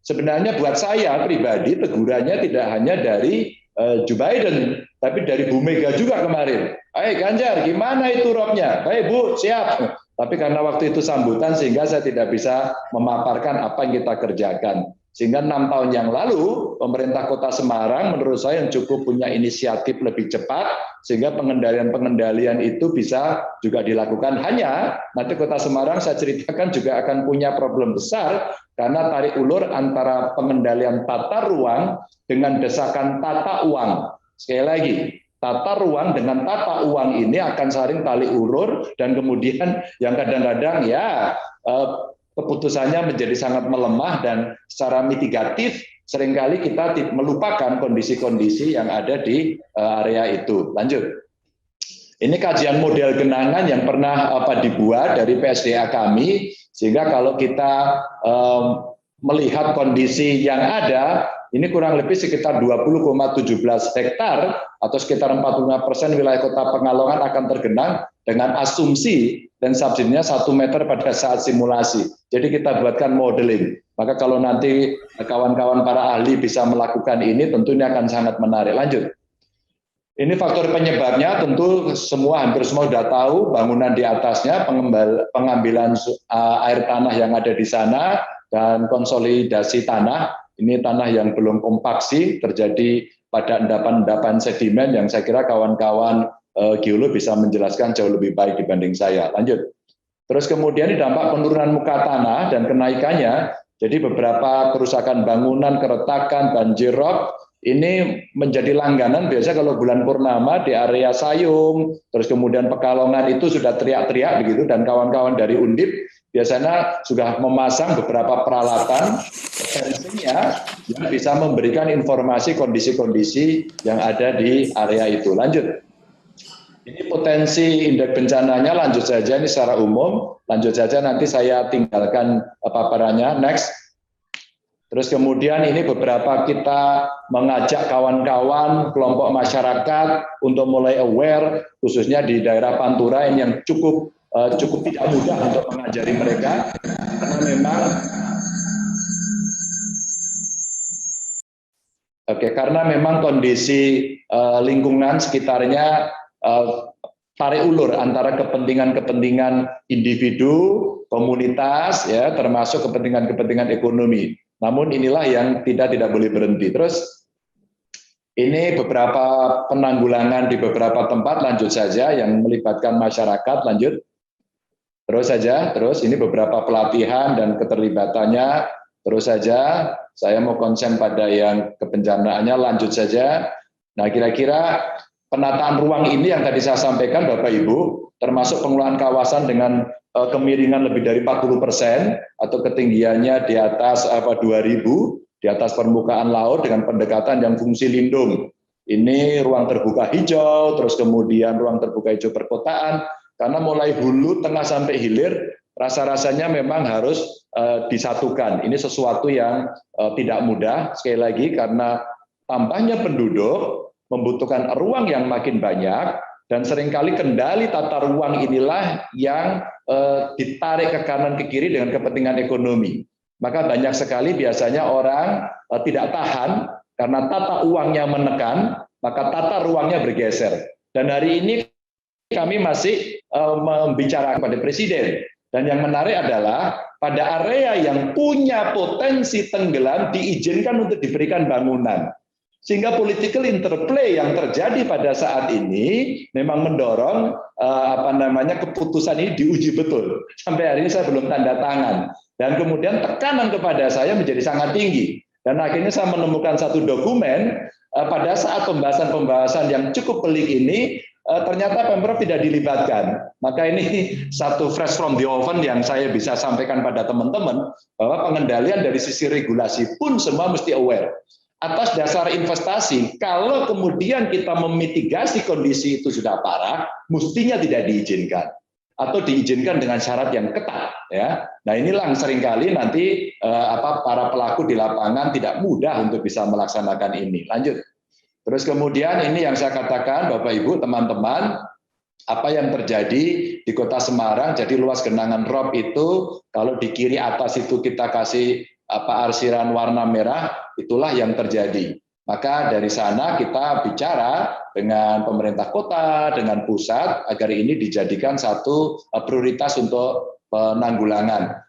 Sebenarnya buat saya pribadi tegurannya tidak hanya dari Joe Biden, tapi dari Bu Mega juga kemarin. Hai Ganjar, gimana itu robnya? Baik Bu, siap. Tapi karena waktu itu sambutan sehingga saya tidak bisa memaparkan apa yang kita kerjakan. Sehingga 6 tahun yang lalu pemerintah Kota Semarang menurut saya yang cukup punya inisiatif lebih cepat sehingga pengendalian itu bisa juga dilakukan. Hanya nanti Kota Semarang saya ceritakan juga akan punya problem besar karena tarik ulur antara pengendalian tata ruang dengan desakan tata uang. Sekali lagi, tata ruang dengan tata uang ini akan saling tali ulur dan kemudian yang kadang-kadang ya keputusannya menjadi sangat melemah dan secara mitigatif seringkali kita melupakan kondisi-kondisi yang ada di area itu. Lanjut. Ini kajian model genangan yang pernah dibuat dari PSDA kami, sehingga kalau kita melihat kondisi yang ada, ini kurang lebih sekitar 20,17 hektar atau sekitar 45% wilayah Kota Pekalongan akan tergenang dengan asumsi dan subsidinya 1 meter pada saat simulasi. Jadi kita buatkan modeling. Maka kalau nanti kawan-kawan para ahli bisa melakukan ini, tentu ini akan sangat menarik. Lanjut. Ini faktor penyebabnya tentu hampir semua sudah tahu, bangunan di atasnya, pengambilan air tanah yang ada di sana, dan konsolidasi tanah. Ini tanah yang belum kompaksi, terjadi pada endapan-endapan sedimen yang saya kira kawan-kawan geolog bisa menjelaskan jauh lebih baik dibanding saya. Lanjut. Terus kemudian dampak penurunan muka tanah dan kenaikannya, jadi beberapa kerusakan bangunan, keretakan, banjir rob, ini menjadi langganan biasa kalau bulan purnama di area Sayung, terus kemudian Pekalongan itu sudah teriak-teriak begitu, dan kawan-kawan dari Undip biasanya sudah memasang beberapa peralatan potensinya yang bisa memberikan informasi kondisi-kondisi yang ada di area itu. Lanjut. Ini potensi indeks bencananya, lanjut saja ini secara umum, lanjut saja nanti saya tinggalkan paparannya, next. Terus kemudian ini beberapa kita mengajak kawan-kawan kelompok masyarakat untuk mulai aware, khususnya di daerah Pantura ini yang cukup tidak mudah untuk mengajari mereka, karena memang karena memang kondisi lingkungan sekitarnya tarik ulur antara kepentingan-kepentingan individu, komunitas, ya termasuk kepentingan-kepentingan ekonomi. Namun inilah yang tidak boleh berhenti. Terus ini beberapa penanggulangan di beberapa tempat, lanjut saja yang melibatkan masyarakat, lanjut. Terus saja, terus ini beberapa pelatihan dan keterlibatannya, terus saja. Saya mau konsen pada yang kebencanaannya, lanjut saja. Nah, kira-kira penataan ruang ini yang tadi saya sampaikan Bapak Ibu, termasuk pengelolaan kawasan dengan kemiringan lebih dari 40% atau ketinggiannya di atas 2000 di atas permukaan laut dengan pendekatan yang fungsi lindung. Ini ruang terbuka hijau, terus kemudian ruang terbuka hijau perkotaan, karena mulai hulu, tengah sampai hilir, rasa-rasanya memang harus disatukan. Ini sesuatu yang tidak mudah, sekali lagi karena tambahnya penduduk membutuhkan ruang yang makin banyak, dan seringkali kendali tata ruang inilah yang ditarik ke kanan ke kiri dengan kepentingan ekonomi. Maka banyak sekali biasanya orang tidak tahan karena tata uangnya menekan, maka tata ruangnya bergeser. Dan hari ini kami masih membicarakan pada Presiden. Dan yang menarik adalah pada area yang punya potensi tenggelam diizinkan untuk diberikan bangunan. Sehingga political interplay yang terjadi pada saat ini memang mendorong keputusan ini diuji betul. Sampai hari ini saya belum tanda tangan. Dan kemudian tekanan kepada saya menjadi sangat tinggi. Dan akhirnya saya menemukan satu dokumen pada saat pembahasan-pembahasan yang cukup pelik ini, ternyata Pemprov tidak dilibatkan. Maka ini satu fresh from the oven yang saya bisa sampaikan pada teman-teman, bahwa pengendalian dari sisi regulasi pun semua mesti aware. Atas dasar investasi, kalau kemudian kita memitigasi kondisi itu sudah parah, mestinya tidak diizinkan atau diizinkan dengan syarat yang ketat. Ya, nah inilah yang seringkali nanti para pelaku di lapangan tidak mudah untuk bisa melaksanakan ini. Lanjut. Terus kemudian ini yang saya katakan, Bapak Ibu, teman-teman, apa yang terjadi di Kota Semarang, jadi luas genangan rob itu, kalau di kiri atas itu kita kasih arsiran warna merah, itulah yang terjadi. Maka dari sana kita bicara dengan pemerintah kota, dengan pusat, agar ini dijadikan satu prioritas untuk penanggulangan.